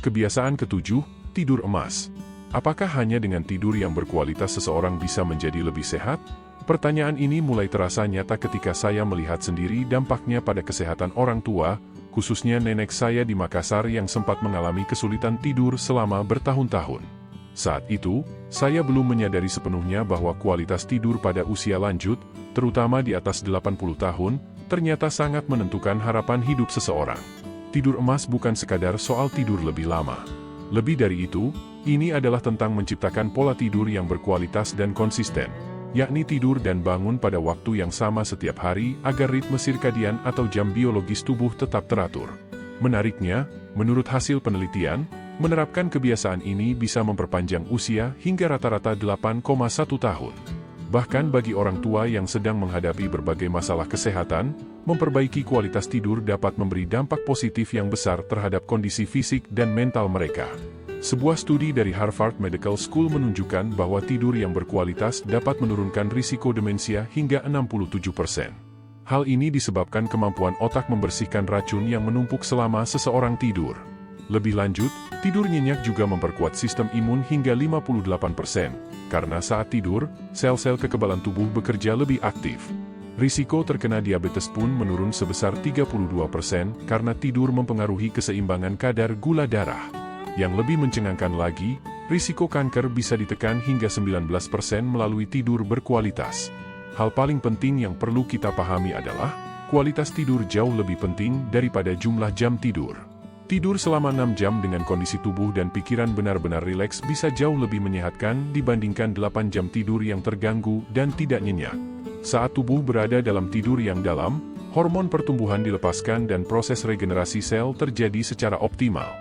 Kebiasaan ketujuh, tidur emas. Apakah hanya dengan tidur yang berkualitas seseorang bisa menjadi lebih sehat? Pertanyaan ini mulai terasa nyata ketika saya melihat sendiri dampaknya pada kesehatan orang tua, khususnya nenek saya di Makassar yang sempat mengalami kesulitan tidur selama bertahun-tahun. Saat itu, saya belum menyadari sepenuhnya bahwa kualitas tidur pada usia lanjut, terutama di atas 80 tahun, ternyata sangat menentukan harapan hidup seseorang. Tidur emas bukan sekadar soal tidur lebih lama. Lebih dari itu, ini adalah tentang menciptakan pola tidur yang berkualitas dan konsisten, yakni tidur dan bangun pada waktu yang sama setiap hari agar ritme sirkadian atau jam biologis tubuh tetap teratur. Menariknya, menurut hasil penelitian, menerapkan kebiasaan ini bisa memperpanjang usia hingga rata-rata 8,1 tahun. Bahkan bagi orang tua yang sedang menghadapi berbagai masalah kesehatan, memperbaiki kualitas tidur dapat memberi dampak positif yang besar terhadap kondisi fisik dan mental mereka. Sebuah studi dari Harvard Medical School menunjukkan bahwa tidur yang berkualitas dapat menurunkan risiko demensia hingga 67%. Hal ini disebabkan kemampuan otak membersihkan racun yang menumpuk selama seseorang tidur. Lebih lanjut, tidur nyenyak juga memperkuat sistem imun hingga 58%, karena saat tidur, sel-sel kekebalan tubuh bekerja lebih aktif. Risiko terkena diabetes pun menurun sebesar 32% karena tidur mempengaruhi keseimbangan kadar gula darah. Yang lebih mencengangkan lagi, risiko kanker bisa ditekan hingga 19% melalui tidur berkualitas. Hal paling penting yang perlu kita pahami adalah, kualitas tidur jauh lebih penting daripada jumlah jam tidur. Tidur selama 6 jam dengan kondisi tubuh dan pikiran benar-benar rileks bisa jauh lebih menyehatkan dibandingkan 8 jam tidur yang terganggu dan tidak nyenyak. Saat tubuh berada dalam tidur yang dalam, hormon pertumbuhan dilepaskan dan proses regenerasi sel terjadi secara optimal.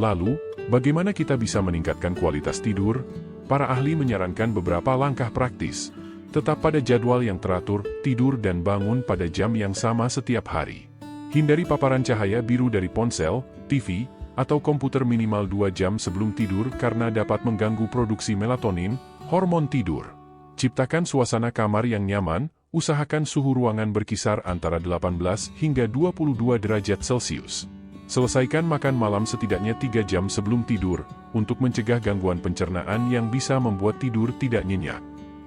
Lalu, bagaimana kita bisa meningkatkan kualitas tidur? Para ahli menyarankan beberapa langkah praktis. Tetap pada jadwal yang teratur, tidur dan bangun pada jam yang sama setiap hari. Hindari paparan cahaya biru dari ponsel, TV, atau komputer minimal 2 jam sebelum tidur karena dapat mengganggu produksi melatonin, hormon tidur. Ciptakan suasana kamar yang nyaman, usahakan suhu ruangan berkisar antara 18 hingga 22 derajat Celcius. Selesaikan makan malam setidaknya 3 jam sebelum tidur, untuk mencegah gangguan pencernaan yang bisa membuat tidur tidak nyenyak.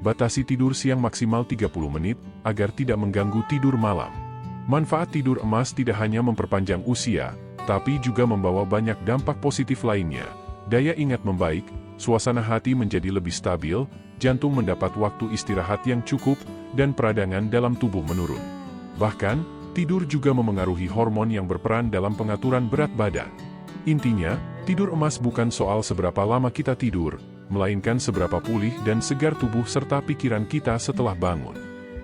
Batasi tidur siang maksimal 30 menit, agar tidak mengganggu tidur malam. Manfaat tidur emas tidak hanya memperpanjang usia, tapi juga membawa banyak dampak positif lainnya. Daya ingat membaik, suasana hati menjadi lebih stabil, jantung mendapat waktu istirahat yang cukup, dan peradangan dalam tubuh menurun. Bahkan, tidur juga memengaruhi hormon yang berperan dalam pengaturan berat badan. Intinya, tidur emas bukan soal seberapa lama kita tidur, melainkan seberapa pulih dan segar tubuh serta pikiran kita setelah bangun.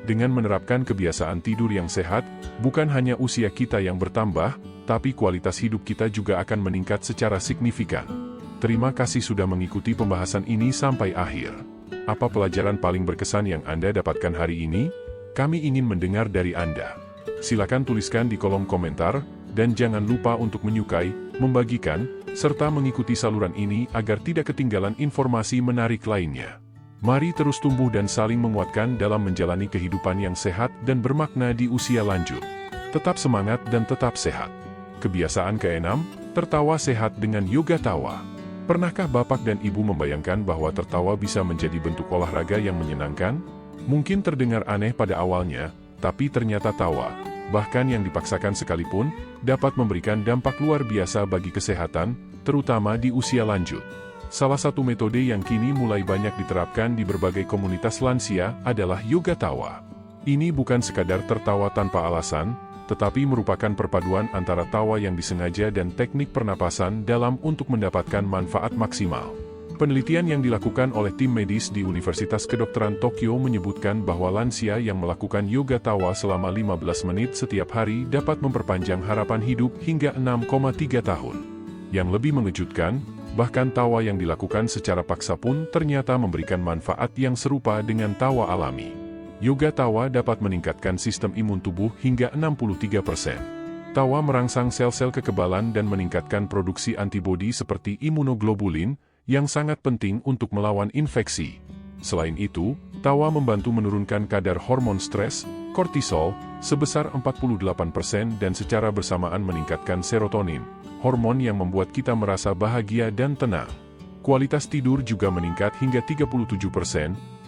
Dengan menerapkan kebiasaan tidur yang sehat, bukan hanya usia kita yang bertambah, tapi kualitas hidup kita juga akan meningkat secara signifikan. Terima kasih sudah mengikuti pembahasan ini sampai akhir. Apa pelajaran paling berkesan yang Anda dapatkan hari ini? Kami ingin mendengar dari Anda. Silakan tuliskan di kolom komentar, dan jangan lupa untuk menyukai, membagikan, serta mengikuti saluran ini agar tidak ketinggalan informasi menarik lainnya. Mari terus tumbuh dan saling menguatkan dalam menjalani kehidupan yang sehat dan bermakna di usia lanjut. Tetap semangat dan tetap sehat. Kebiasaan ke-6, tertawa sehat dengan yoga tawa. Pernahkah Bapak dan Ibu membayangkan bahwa tertawa bisa menjadi bentuk olahraga yang menyenangkan? Mungkin terdengar aneh pada awalnya, tapi ternyata tawa, bahkan yang dipaksakan sekalipun, dapat memberikan dampak luar biasa bagi kesehatan, terutama di usia lanjut. Salah satu metode yang kini mulai banyak diterapkan di berbagai komunitas lansia adalah yoga tawa. Ini bukan sekadar tertawa tanpa alasan, tetapi merupakan perpaduan antara tawa yang disengaja dan teknik pernapasan dalam untuk mendapatkan manfaat maksimal. Penelitian yang dilakukan oleh tim medis di Universitas Kedokteran Tokyo menyebutkan bahwa lansia yang melakukan yoga tawa selama 15 menit setiap hari dapat memperpanjang harapan hidup hingga 6,3 tahun. Yang lebih mengejutkan, bahkan tawa yang dilakukan secara paksa pun ternyata memberikan manfaat yang serupa dengan tawa alami. Yoga tawa dapat meningkatkan sistem imun tubuh hingga 63%. Tawa merangsang sel-sel kekebalan dan meningkatkan produksi antibodi seperti imunoglobulin, yang sangat penting untuk melawan infeksi. Selain itu, tawa membantu menurunkan kadar hormon stres, kortisol, sebesar 48% dan secara bersamaan meningkatkan serotonin, hormon yang membuat kita merasa bahagia dan tenang. Kualitas tidur juga meningkat hingga 37%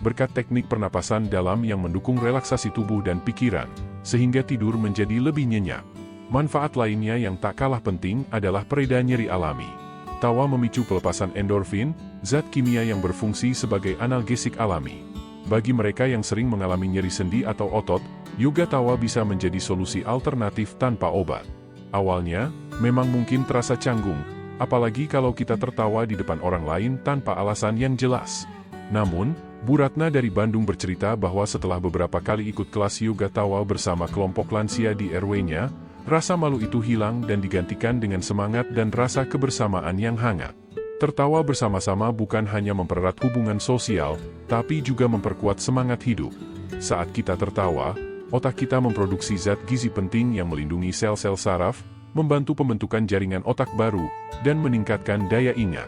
berkat teknik pernapasan dalam yang mendukung relaksasi tubuh dan pikiran, sehingga tidur menjadi lebih nyenyak. Manfaat lainnya yang tak kalah penting adalah pereda nyeri alami. Tawa memicu pelepasan endorfin, zat kimia yang berfungsi sebagai analgesik alami. Bagi mereka yang sering mengalami nyeri sendi atau otot, yoga tawa bisa menjadi solusi alternatif tanpa obat. Awalnya, memang mungkin terasa canggung, apalagi kalau kita tertawa di depan orang lain tanpa alasan yang jelas. Namun, Bu Ratna dari Bandung bercerita bahwa setelah beberapa kali ikut kelas yoga tawa bersama kelompok lansia di RW-nya, rasa malu itu hilang dan digantikan dengan semangat dan rasa kebersamaan yang hangat. Tertawa bersama-sama bukan hanya mempererat hubungan sosial, tapi juga memperkuat semangat hidup. Saat kita tertawa, otak kita memproduksi zat gizi penting yang melindungi sel-sel saraf, membantu pembentukan jaringan otak baru, dan meningkatkan daya ingat.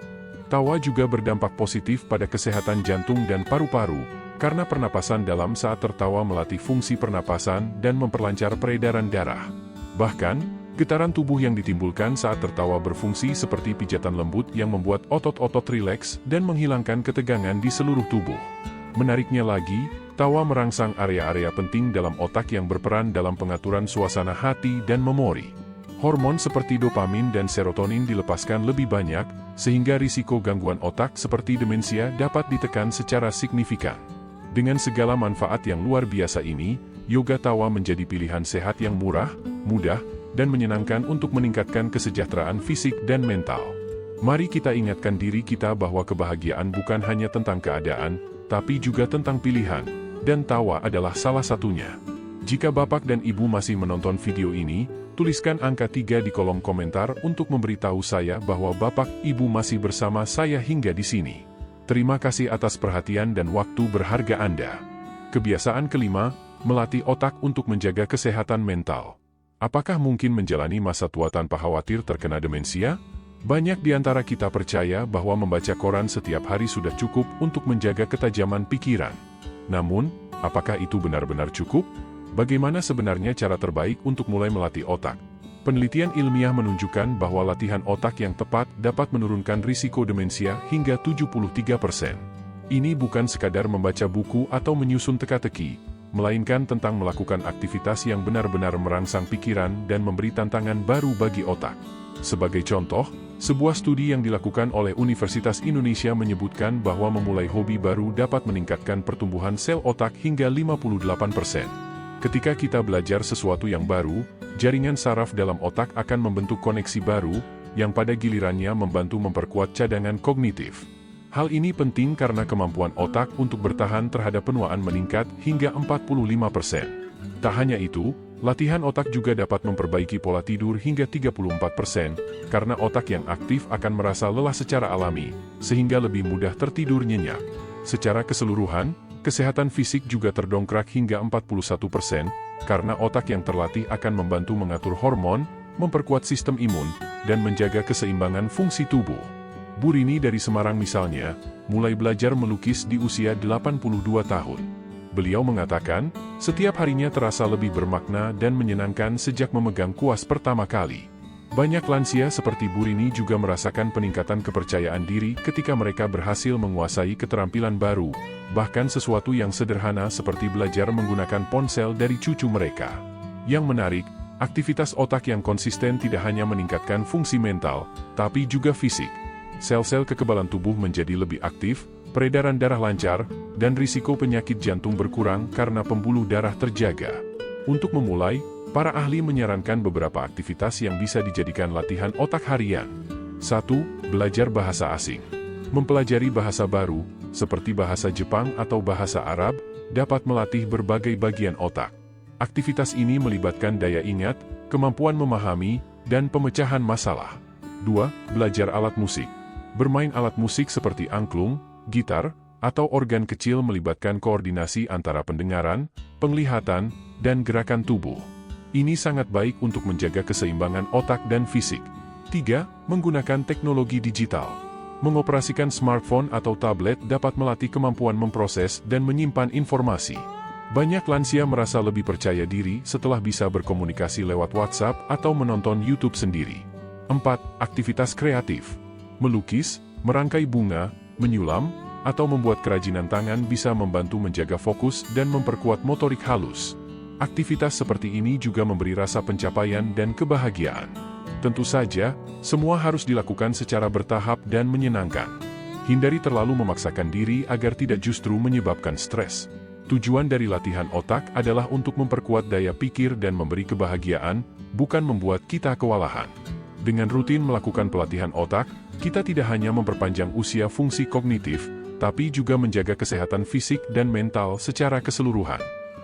Tawa juga berdampak positif pada kesehatan jantung dan paru-paru, karena pernapasan dalam saat tertawa melatih fungsi pernapasan dan memperlancar peredaran darah. Bahkan, getaran tubuh yang ditimbulkan saat tertawa berfungsi seperti pijatan lembut yang membuat otot-otot rileks dan menghilangkan ketegangan di seluruh tubuh. Menariknya lagi, tawa merangsang area-area penting dalam otak yang berperan dalam pengaturan suasana hati dan memori. Hormon seperti dopamin dan serotonin dilepaskan lebih banyak, sehingga risiko gangguan otak seperti demensia dapat ditekan secara signifikan. Dengan segala manfaat yang luar biasa ini, yoga tawa menjadi pilihan sehat yang murah, mudah, dan menyenangkan untuk meningkatkan kesejahteraan fisik dan mental. Mari kita ingatkan diri kita bahwa kebahagiaan bukan hanya tentang keadaan, tapi juga tentang pilihan, dan tawa adalah salah satunya. Jika Bapak dan Ibu masih menonton video ini, tuliskan angka 3 di kolom komentar untuk memberitahu saya bahwa Bapak Ibu masih bersama saya hingga di sini. Terima kasih atas perhatian dan waktu berharga Anda. Kebiasaan kelima, melatih otak untuk menjaga kesehatan mental. Apakah mungkin menjalani masa tua tanpa khawatir terkena demensia? Banyak di antara kita percaya bahwa membaca koran setiap hari sudah cukup untuk menjaga ketajaman pikiran. Namun, apakah itu benar-benar cukup? Bagaimana sebenarnya cara terbaik untuk mulai melatih otak? Penelitian ilmiah menunjukkan bahwa latihan otak yang tepat dapat menurunkan risiko demensia hingga 73%. Ini bukan sekadar membaca buku atau menyusun teka-teki, melainkan tentang melakukan aktivitas yang benar-benar merangsang pikiran dan memberi tantangan baru bagi otak. Sebagai contoh, sebuah studi yang dilakukan oleh Universitas Indonesia menyebutkan bahwa memulai hobi baru dapat meningkatkan pertumbuhan sel otak hingga 58%. Ketika kita belajar sesuatu yang baru, jaringan saraf dalam otak akan membentuk koneksi baru, yang pada gilirannya membantu memperkuat cadangan kognitif. Hal ini penting karena kemampuan otak untuk bertahan terhadap penuaan meningkat hingga 45%. Tak hanya itu, latihan otak juga dapat memperbaiki pola tidur hingga 34%, karena otak yang aktif akan merasa lelah secara alami, sehingga lebih mudah tertidur nyenyak. Secara keseluruhan, kesehatan fisik juga terdongkrak hingga 41%, karena otak yang terlatih akan membantu mengatur hormon, memperkuat sistem imun, dan menjaga keseimbangan fungsi tubuh. Bu Rini dari Semarang misalnya, mulai belajar melukis di usia 82 tahun. Beliau mengatakan, setiap harinya terasa lebih bermakna dan menyenangkan sejak memegang kuas pertama kali. Banyak lansia seperti Bu Rini juga merasakan peningkatan kepercayaan diri ketika mereka berhasil menguasai keterampilan baru, bahkan sesuatu yang sederhana seperti belajar menggunakan ponsel dari cucu mereka. Yang menarik, aktivitas otak yang konsisten tidak hanya meningkatkan fungsi mental, tapi juga fisik. Sel-sel kekebalan tubuh menjadi lebih aktif, peredaran darah lancar, dan risiko penyakit jantung berkurang karena pembuluh darah terjaga. Untuk memulai, para ahli menyarankan beberapa aktivitas yang bisa dijadikan latihan otak harian. 1. Belajar bahasa asing. Mempelajari bahasa baru, seperti bahasa Jepang atau bahasa Arab, dapat melatih berbagai bagian otak. Aktivitas ini melibatkan daya ingat, kemampuan memahami, dan pemecahan masalah. 2. Belajar alat musik. Bermain alat musik seperti angklung, gitar, atau organ kecil melibatkan koordinasi antara pendengaran, penglihatan, dan gerakan tubuh. Ini sangat baik untuk menjaga keseimbangan otak dan fisik. 3. Menggunakan teknologi digital. Mengoperasikan smartphone atau tablet dapat melatih kemampuan memproses dan menyimpan informasi. Banyak lansia merasa lebih percaya diri setelah bisa berkomunikasi lewat WhatsApp atau menonton YouTube sendiri. 4. Aktivitas kreatif. Melukis, merangkai bunga, menyulam, atau membuat kerajinan tangan bisa membantu menjaga fokus dan memperkuat motorik halus. Aktivitas seperti ini juga memberi rasa pencapaian dan kebahagiaan. Tentu saja, semua harus dilakukan secara bertahap dan menyenangkan. Hindari terlalu memaksakan diri agar tidak justru menyebabkan stres. Tujuan dari latihan otak adalah untuk memperkuat daya pikir dan memberi kebahagiaan, bukan membuat kita kewalahan. Dengan rutin melakukan pelatihan otak, kita tidak hanya memperpanjang usia fungsi kognitif, tapi juga menjaga kesehatan fisik dan mental secara keseluruhan.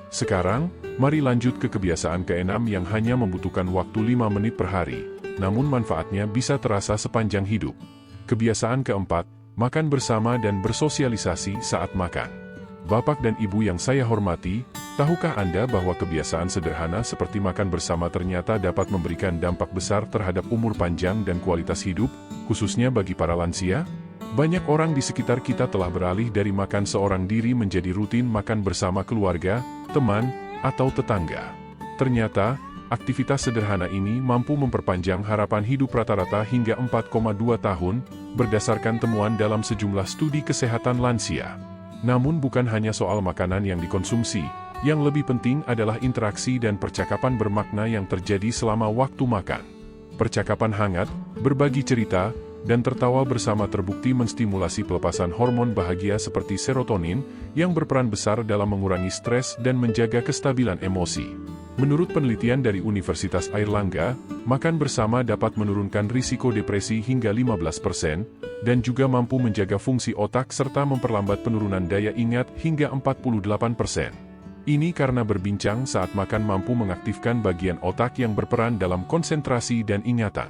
Sekarang, mari lanjut ke kebiasaan ke-6 yang hanya membutuhkan waktu 5 menit per hari, namun manfaatnya bisa terasa sepanjang hidup. Kebiasaan keempat, makan bersama dan bersosialisasi saat makan. Bapak dan Ibu yang saya hormati, tahukah Anda bahwa kebiasaan sederhana seperti makan bersama ternyata dapat memberikan dampak besar terhadap umur panjang dan kualitas hidup, khususnya bagi para lansia? Banyak orang di sekitar kita telah beralih dari makan seorang diri menjadi rutin makan bersama keluarga, teman, atau tetangga. Ternyata, aktivitas sederhana ini mampu memperpanjang harapan hidup rata-rata hingga 4,2 tahun, berdasarkan temuan dalam sejumlah studi kesehatan lansia. Namun bukan hanya soal makanan yang dikonsumsi, yang lebih penting adalah interaksi dan percakapan bermakna yang terjadi selama waktu makan. Percakapan hangat, berbagi cerita, dan tertawa bersama terbukti menstimulasi pelepasan hormon bahagia seperti serotonin, yang berperan besar dalam mengurangi stres dan menjaga kestabilan emosi. Menurut penelitian dari Universitas Airlangga, makan bersama dapat menurunkan risiko depresi hingga 15%, dan juga mampu menjaga fungsi otak serta memperlambat penurunan daya ingat hingga 48%. Ini karena berbincang saat makan mampu mengaktifkan bagian otak yang berperan dalam konsentrasi dan ingatan.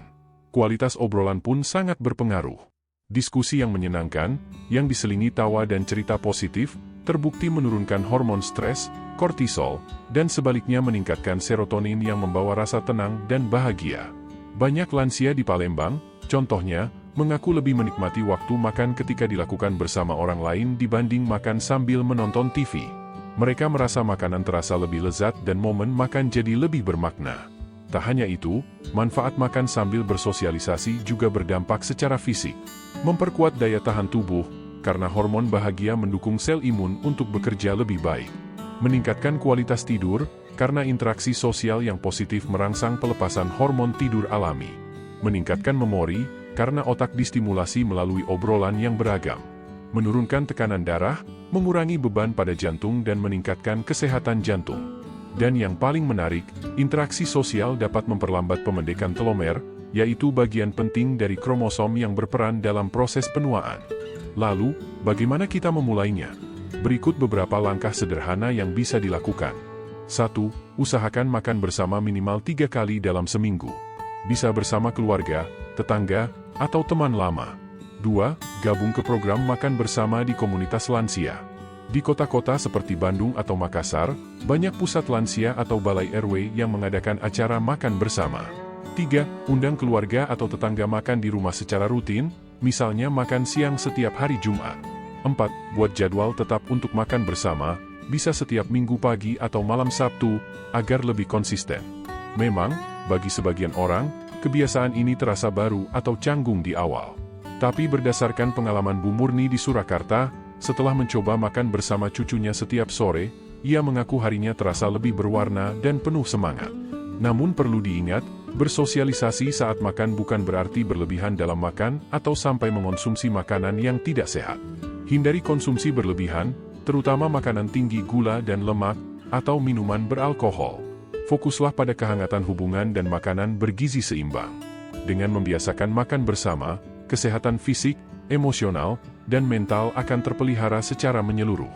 Kualitas obrolan pun sangat berpengaruh. Diskusi yang menyenangkan, yang diselingi tawa dan cerita positif, terbukti menurunkan hormon stres, kortisol, dan sebaliknya meningkatkan serotonin yang membawa rasa tenang dan bahagia. Banyak lansia di Palembang, contohnya, mengaku lebih menikmati waktu makan ketika dilakukan bersama orang lain dibanding makan sambil menonton TV. Mereka merasa makanan terasa lebih lezat dan momen makan jadi lebih bermakna. Tak hanya itu, manfaat makan sambil bersosialisasi juga berdampak secara fisik. Memperkuat daya tahan tubuh, karena hormon bahagia mendukung sel imun untuk bekerja lebih baik. Meningkatkan kualitas tidur, karena interaksi sosial yang positif merangsang pelepasan hormon tidur alami. Meningkatkan memori, karena otak distimulasi melalui obrolan yang beragam. Menurunkan tekanan darah, mengurangi beban pada jantung dan meningkatkan kesehatan jantung. Dan yang paling menarik, interaksi sosial dapat memperlambat pemendekan telomer, yaitu bagian penting dari kromosom yang berperan dalam proses penuaan. Lalu, bagaimana kita memulainya? Berikut beberapa langkah sederhana yang bisa dilakukan. 1. Usahakan makan bersama minimal 3 kali dalam seminggu. Bisa bersama keluarga, tetangga, atau teman lama. 2. Gabung ke program makan bersama di komunitas lansia. Di kota-kota seperti Bandung atau Makassar, banyak pusat lansia atau balai RW yang mengadakan acara makan bersama. 3. Undang keluarga atau tetangga makan di rumah secara rutin, misalnya makan siang setiap hari Jumat. 4. Buat jadwal tetap untuk makan bersama, bisa setiap Minggu pagi atau malam Sabtu, agar lebih konsisten. Memang, bagi sebagian orang, kebiasaan ini terasa baru atau canggung di awal. Tapi berdasarkan pengalaman Bu Murni di Surakarta, setelah mencoba makan bersama cucunya setiap sore, ia mengaku harinya terasa lebih berwarna dan penuh semangat. Namun perlu diingat, bersosialisasi saat makan bukan berarti berlebihan dalam makan atau sampai mengonsumsi makanan yang tidak sehat. Hindari konsumsi berlebihan, terutama makanan tinggi gula dan lemak, atau minuman beralkohol. Fokuslah pada kehangatan hubungan dan makanan bergizi seimbang. Dengan membiasakan makan bersama, kesehatan fisik, emosional, dan mental akan terpelihara secara menyeluruh.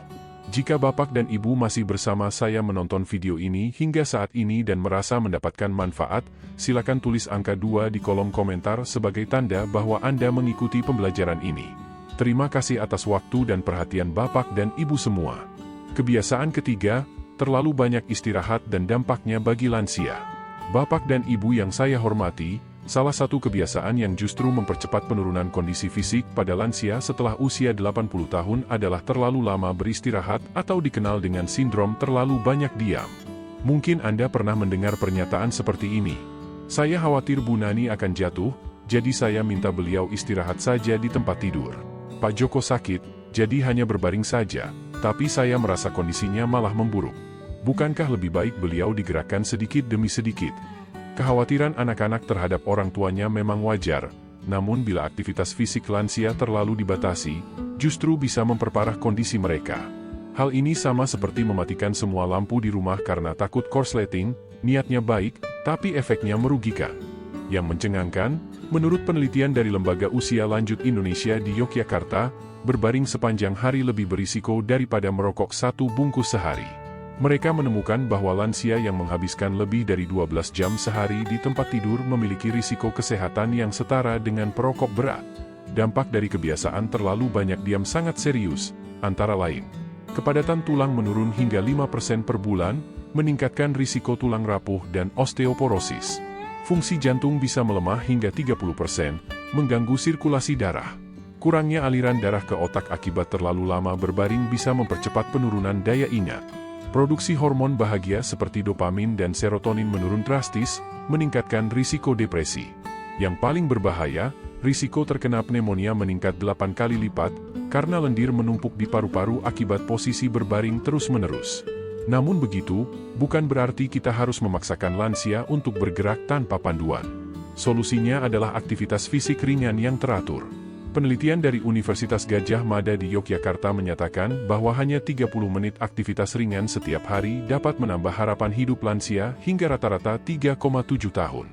Jika Bapak dan Ibu masih bersama saya menonton video ini hingga saat ini dan merasa mendapatkan manfaat, silakan tulis angka 2 di kolom komentar sebagai tanda bahwa Anda mengikuti pembelajaran ini. Terima kasih atas waktu dan perhatian Bapak dan Ibu semua. Kebiasaan ketiga, terlalu banyak istirahat dan dampaknya bagi lansia. Bapak dan Ibu yang saya hormati, Salah satu kebiasaan yang justru mempercepat penurunan kondisi fisik pada lansia setelah usia 80 tahun adalah terlalu lama beristirahat atau dikenal dengan sindrom terlalu banyak diam. Mungkin Anda pernah mendengar pernyataan seperti ini. Saya khawatir Bu Nani akan jatuh, jadi saya minta beliau istirahat saja di tempat tidur. Pak Joko sakit, jadi hanya berbaring saja, tapi saya merasa kondisinya malah memburuk. Bukankah lebih baik beliau digerakkan sedikit demi sedikit? Kekhawatiran anak-anak terhadap orang tuanya memang wajar, namun bila aktivitas fisik lansia terlalu dibatasi, justru bisa memperparah kondisi mereka. Hal ini sama seperti mematikan semua lampu di rumah karena takut korsleting, niatnya baik, tapi efeknya merugikan. Yang mencengangkan, menurut penelitian dari Lembaga Usia Lanjut Indonesia di Yogyakarta, berbaring sepanjang hari lebih berisiko daripada merokok 1 bungkus sehari. Mereka menemukan bahwa lansia yang menghabiskan lebih dari 12 jam sehari di tempat tidur memiliki risiko kesehatan yang setara dengan perokok berat. Dampak dari kebiasaan terlalu banyak diam sangat serius, antara lain, kepadatan tulang menurun hingga 5% per bulan, meningkatkan risiko tulang rapuh dan osteoporosis. Fungsi jantung bisa melemah hingga 30%, mengganggu sirkulasi darah. Kurangnya aliran darah ke otak akibat terlalu lama berbaring bisa mempercepat penurunan daya ingat. Produksi hormon bahagia seperti dopamin dan serotonin menurun drastis, meningkatkan risiko depresi. Yang paling berbahaya, risiko terkena pneumonia meningkat 8 kali lipat, karena lendir menumpuk di paru-paru akibat posisi berbaring terus-menerus. Namun begitu, bukan berarti kita harus memaksakan lansia untuk bergerak tanpa panduan. Solusinya adalah aktivitas fisik ringan yang teratur. Penelitian dari Universitas Gadjah Mada di Yogyakarta menyatakan bahwa hanya 30 menit aktivitas ringan setiap hari dapat menambah harapan hidup lansia hingga rata-rata 3,7 tahun.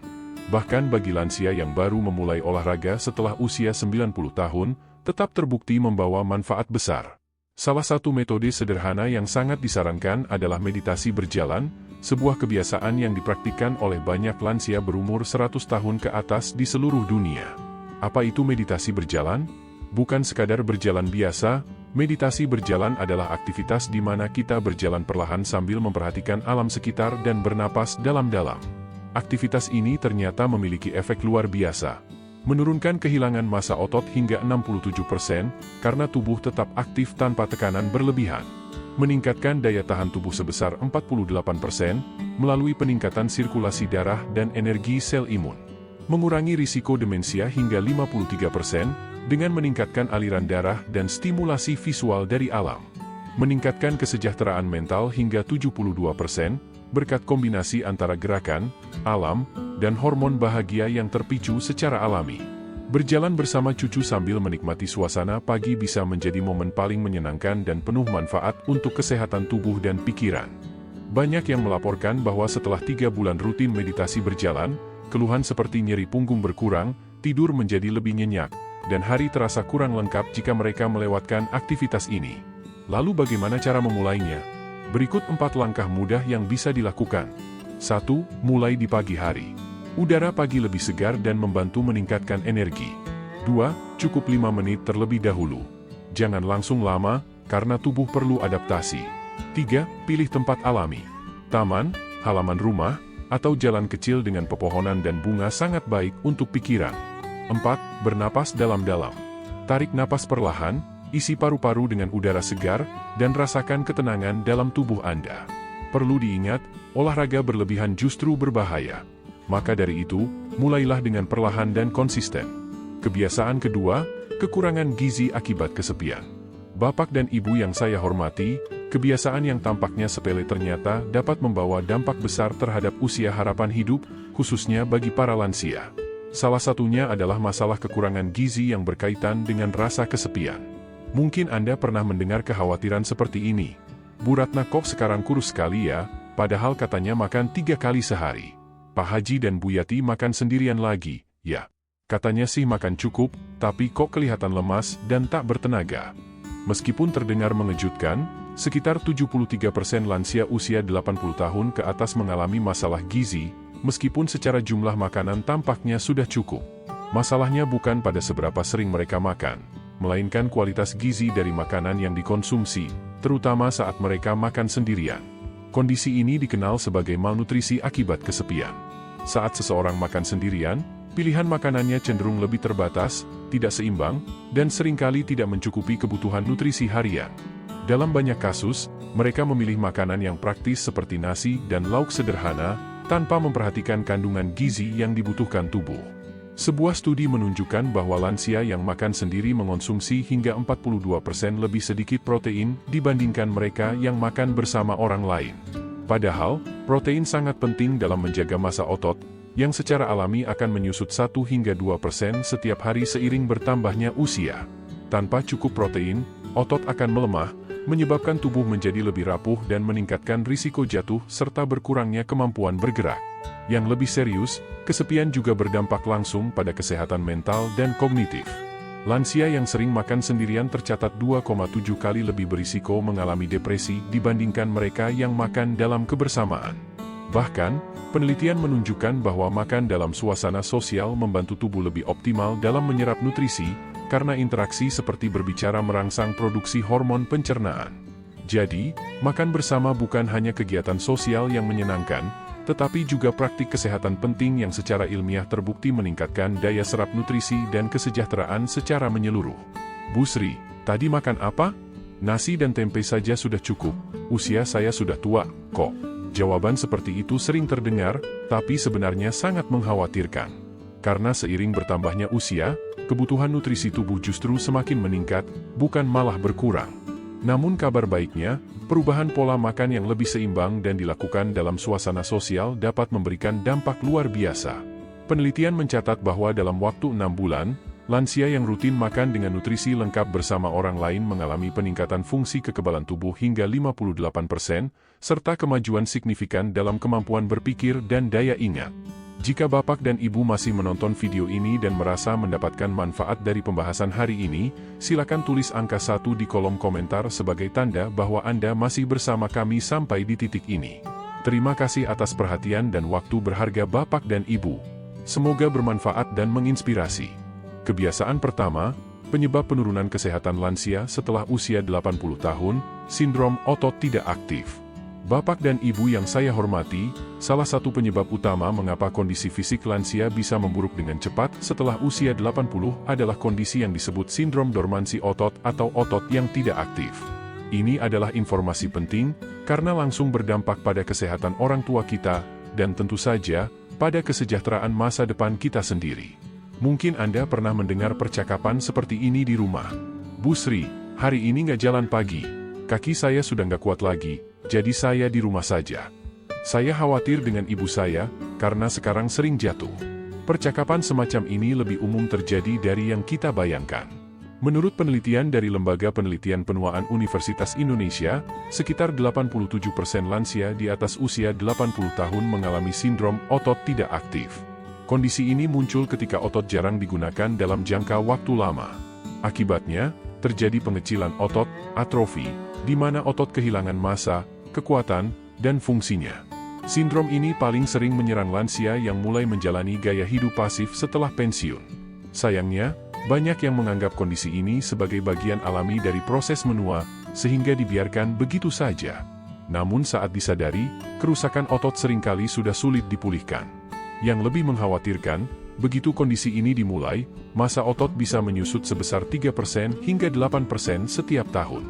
Bahkan bagi lansia yang baru memulai olahraga setelah usia 90 tahun, tetap terbukti membawa manfaat besar. Salah satu metode sederhana yang sangat disarankan adalah meditasi berjalan, sebuah kebiasaan yang dipraktikkan oleh banyak lansia berumur 100 tahun ke atas di seluruh dunia. Apa itu meditasi berjalan? Bukan sekadar berjalan biasa, meditasi berjalan adalah aktivitas di mana kita berjalan perlahan sambil memperhatikan alam sekitar dan bernapas dalam-dalam. Aktivitas ini ternyata memiliki efek luar biasa. Menurunkan kehilangan massa otot hingga 67% karena tubuh tetap aktif tanpa tekanan berlebihan. Meningkatkan daya tahan tubuh sebesar 48% melalui peningkatan sirkulasi darah dan energi sel imun. Mengurangi risiko demensia hingga 53% dengan meningkatkan aliran darah dan stimulasi visual dari alam. Meningkatkan kesejahteraan mental hingga 72% berkat kombinasi antara gerakan, alam, dan hormon bahagia yang terpicu secara alami. Berjalan bersama cucu sambil menikmati suasana pagi bisa menjadi momen paling menyenangkan dan penuh manfaat untuk kesehatan tubuh dan pikiran. Banyak yang melaporkan bahwa setelah 3 bulan rutin meditasi berjalan, keluhan seperti nyeri punggung berkurang, tidur menjadi lebih nyenyak, dan hari terasa kurang lengkap jika mereka melewatkan aktivitas ini. Lalu bagaimana cara memulainya? Berikut 4 langkah mudah yang bisa dilakukan. 1. Mulai di pagi hari. Udara pagi lebih segar dan membantu meningkatkan energi. 2. Cukup 5 menit terlebih dahulu. Jangan langsung lama, karena tubuh perlu adaptasi. 3. Pilih tempat alami. Taman, halaman rumah, atau jalan kecil dengan pepohonan dan bunga sangat baik untuk pikiran. 4. Bernapas dalam-dalam. Tarik napas perlahan, isi paru-paru dengan udara segar, dan rasakan ketenangan dalam tubuh Anda. Perlu diingat, olahraga berlebihan justru berbahaya. Maka dari itu, mulailah dengan perlahan dan konsisten. Kebiasaan kedua, kekurangan gizi akibat kesepian. Bapak dan Ibu yang saya hormati, kebiasaan yang tampaknya sepele ternyata dapat membawa dampak besar terhadap usia harapan hidup, khususnya bagi para lansia. Salah satunya adalah masalah kekurangan gizi yang berkaitan dengan rasa kesepian. Mungkin Anda pernah mendengar kekhawatiran seperti ini. Bu Ratna kok sekarang kurus sekali ya, padahal katanya makan 3 kali sehari. Pak Haji dan Bu Yati makan sendirian lagi, ya. Katanya sih makan cukup, tapi kok kelihatan lemas dan tak bertenaga. Meskipun terdengar mengejutkan, sekitar 73% lansia usia 80 tahun ke atas mengalami masalah gizi, meskipun secara jumlah makanan tampaknya sudah cukup. Masalahnya bukan pada seberapa sering mereka makan, melainkan kualitas gizi dari makanan yang dikonsumsi, terutama saat mereka makan sendirian. Kondisi ini dikenal sebagai malnutrisi akibat kesepian. Saat seseorang makan sendirian, Pilihan makanannya cenderung lebih terbatas, tidak seimbang, dan seringkali tidak mencukupi kebutuhan nutrisi harian. Dalam banyak kasus, mereka memilih makanan yang praktis seperti nasi dan lauk sederhana, tanpa memperhatikan kandungan gizi yang dibutuhkan tubuh. Sebuah studi menunjukkan bahwa lansia yang makan sendiri mengonsumsi hingga 42% lebih sedikit protein dibandingkan mereka yang makan bersama orang lain. Padahal, protein sangat penting dalam menjaga massa otot, yang secara alami akan menyusut 1 hingga 2% setiap hari seiring bertambahnya usia. Tanpa cukup protein, otot akan melemah, menyebabkan tubuh menjadi lebih rapuh dan meningkatkan risiko jatuh serta berkurangnya kemampuan bergerak. Yang lebih serius, kesepian juga berdampak langsung pada kesehatan mental dan kognitif. Lansia yang sering makan sendirian tercatat 2,7 kali lebih berisiko mengalami depresi dibandingkan mereka yang makan dalam kebersamaan. Bahkan, penelitian menunjukkan bahwa makan dalam suasana sosial membantu tubuh lebih optimal dalam menyerap nutrisi, karena interaksi seperti berbicara merangsang produksi hormon pencernaan. Jadi, makan bersama bukan hanya kegiatan sosial yang menyenangkan, tetapi juga praktik kesehatan penting yang secara ilmiah terbukti meningkatkan daya serap nutrisi dan kesejahteraan secara menyeluruh. Bu Sri, tadi makan apa? Nasi dan tempe saja sudah cukup, usia saya sudah tua, kok. Jawaban seperti itu sering terdengar, tapi sebenarnya sangat mengkhawatirkan. Karena seiring bertambahnya usia, kebutuhan nutrisi tubuh justru semakin meningkat, bukan malah berkurang. Namun kabar baiknya, perubahan pola makan yang lebih seimbang dan dilakukan dalam suasana sosial dapat memberikan dampak luar biasa. Penelitian mencatat bahwa dalam waktu 6 bulan, lansia yang rutin makan dengan nutrisi lengkap bersama orang lain mengalami peningkatan fungsi kekebalan tubuh hingga 58%, serta kemajuan signifikan dalam kemampuan berpikir dan daya ingat. Jika Bapak dan Ibu masih menonton video ini dan merasa mendapatkan manfaat dari pembahasan hari ini, silakan tulis angka 1 di kolom komentar sebagai tanda bahwa Anda masih bersama kami sampai di titik ini. Terima kasih atas perhatian dan waktu berharga Bapak dan Ibu. Semoga bermanfaat dan menginspirasi. Kebiasaan pertama, penyebab penurunan kesehatan lansia setelah usia 80 tahun, sindrom otot tidak aktif. Bapak dan Ibu yang saya hormati, salah satu penyebab utama mengapa kondisi fisik lansia bisa memburuk dengan cepat setelah usia 80 adalah kondisi yang disebut sindrom dormansi otot atau otot yang tidak aktif. Ini adalah informasi penting, karena langsung berdampak pada kesehatan orang tua kita, dan tentu saja, pada kesejahteraan masa depan kita sendiri. Mungkin Anda pernah mendengar percakapan seperti ini di rumah. Bu Sri, hari ini nggak jalan pagi. Kaki saya sudah nggak kuat lagi, jadi saya di rumah saja. Saya khawatir dengan ibu saya, karena sekarang sering jatuh. Percakapan semacam ini lebih umum terjadi dari yang kita bayangkan. Menurut penelitian dari Lembaga Penelitian Penuaan Universitas Indonesia, sekitar 87% lansia di atas usia 80 tahun mengalami sindrom otot tidak aktif. Kondisi ini muncul ketika otot jarang digunakan dalam jangka waktu lama. Akibatnya, terjadi pengecilan otot, atrofi, di mana otot kehilangan massa, kekuatan, dan fungsinya. Sindrom ini paling sering menyerang lansia yang mulai menjalani gaya hidup pasif setelah pensiun. Sayangnya, banyak yang menganggap kondisi ini sebagai bagian alami dari proses menua, sehingga dibiarkan begitu saja. Namun saat disadari, kerusakan otot seringkali sudah sulit dipulihkan. Yang lebih mengkhawatirkan, begitu kondisi ini dimulai, massa otot bisa menyusut sebesar 3% hingga 8% setiap tahun.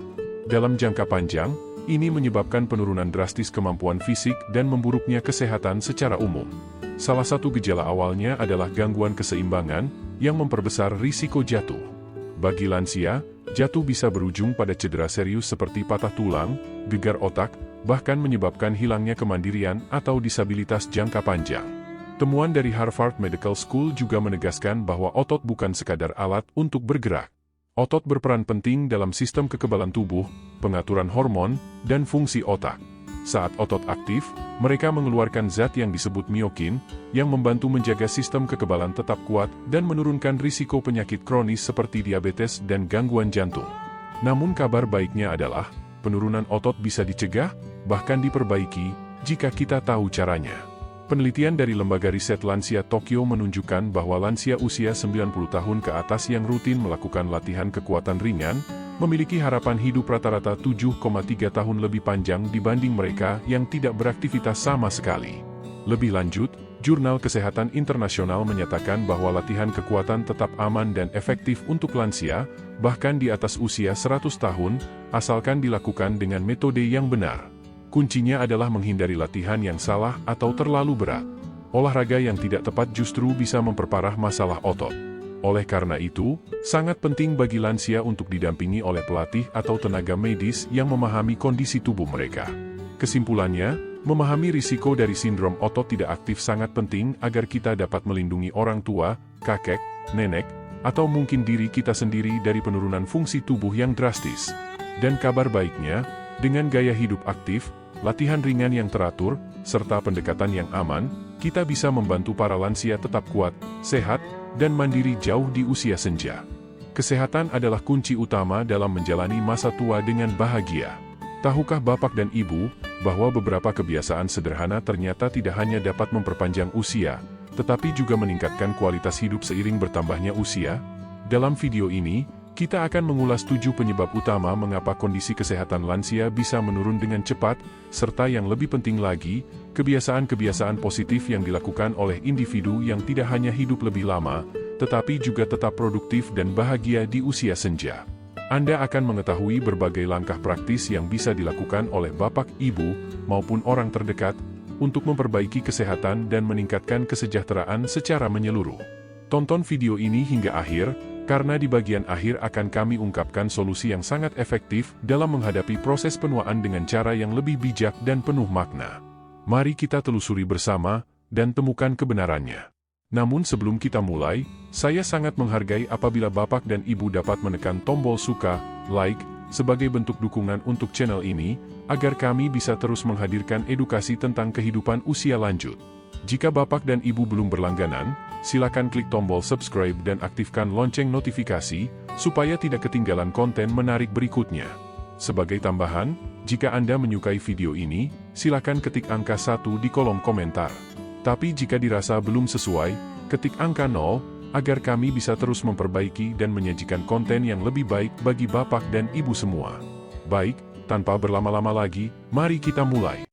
Dalam jangka panjang, ini menyebabkan penurunan drastis kemampuan fisik dan memburuknya kesehatan secara umum. Salah satu gejala awalnya adalah gangguan keseimbangan, yang memperbesar risiko jatuh. Bagi lansia, jatuh bisa berujung pada cedera serius seperti patah tulang, gegar otak, bahkan menyebabkan hilangnya kemandirian atau disabilitas jangka panjang. Temuan dari Harvard Medical School juga menegaskan bahwa otot bukan sekadar alat untuk bergerak. Otot berperan penting dalam sistem kekebalan tubuh, pengaturan hormon, dan fungsi otak. Saat otot aktif, mereka mengeluarkan zat yang disebut miokin, yang membantu menjaga sistem kekebalan tetap kuat dan menurunkan risiko penyakit kronis seperti diabetes dan gangguan jantung. Namun kabar baiknya adalah, penurunan otot bisa dicegah, bahkan diperbaiki, jika kita tahu caranya. Penelitian dari Lembaga Riset Lansia Tokyo menunjukkan bahwa lansia usia 90 tahun ke atas yang rutin melakukan latihan kekuatan ringan, memiliki harapan hidup rata-rata 7,3 tahun lebih panjang dibanding mereka yang tidak beraktivitas sama sekali. Lebih lanjut, Jurnal Kesehatan Internasional menyatakan bahwa latihan kekuatan tetap aman dan efektif untuk lansia, bahkan di atas usia 100 tahun, asalkan dilakukan dengan metode yang benar. Kuncinya adalah menghindari latihan yang salah atau terlalu berat. Olahraga yang tidak tepat justru bisa memperparah masalah otot. Oleh karena itu, sangat penting bagi lansia untuk didampingi oleh pelatih atau tenaga medis yang memahami kondisi tubuh mereka. Kesimpulannya, memahami risiko dari sindrom otot tidak aktif sangat penting agar kita dapat melindungi orang tua, kakek, nenek, atau mungkin diri kita sendiri dari penurunan fungsi tubuh yang drastis. Dan kabar baiknya, dengan gaya hidup aktif, latihan ringan yang teratur, serta pendekatan yang aman, kita bisa membantu para lansia tetap kuat, sehat, dan mandiri jauh di usia senja. Kesehatan adalah kunci utama dalam menjalani masa tua dengan bahagia. Tahukah Bapak dan Ibu, bahwa beberapa kebiasaan sederhana ternyata tidak hanya dapat memperpanjang usia, tetapi juga meningkatkan kualitas hidup seiring bertambahnya usia? Dalam video ini, kita akan mengulas 7 penyebab utama mengapa kondisi kesehatan lansia bisa menurun dengan cepat, serta yang lebih penting lagi, kebiasaan-kebiasaan positif yang dilakukan oleh individu yang tidak hanya hidup lebih lama, tetapi juga tetap produktif dan bahagia di usia senja. Anda akan mengetahui berbagai langkah praktis yang bisa dilakukan oleh Bapak, Ibu, maupun orang terdekat, untuk memperbaiki kesehatan dan meningkatkan kesejahteraan secara menyeluruh. Tonton video ini hingga akhir, karena di bagian akhir akan kami ungkapkan solusi yang sangat efektif dalam menghadapi proses penuaan dengan cara yang lebih bijak dan penuh makna. Mari kita telusuri bersama, dan temukan kebenarannya. Namun sebelum kita mulai, saya sangat menghargai apabila Bapak dan Ibu dapat menekan tombol suka, like, sebagai bentuk dukungan untuk channel ini, agar kami bisa terus menghadirkan edukasi tentang kehidupan usia lanjut. Jika Bapak dan Ibu belum berlangganan, silakan klik tombol subscribe dan aktifkan lonceng notifikasi, supaya tidak ketinggalan konten menarik berikutnya. Sebagai tambahan, jika Anda menyukai video ini, silakan ketik angka 1 di kolom komentar. Tapi jika dirasa belum sesuai, ketik angka 0, agar kami bisa terus memperbaiki dan menyajikan konten yang lebih baik bagi Bapak dan Ibu semua. Baik, tanpa berlama-lama lagi, mari kita mulai.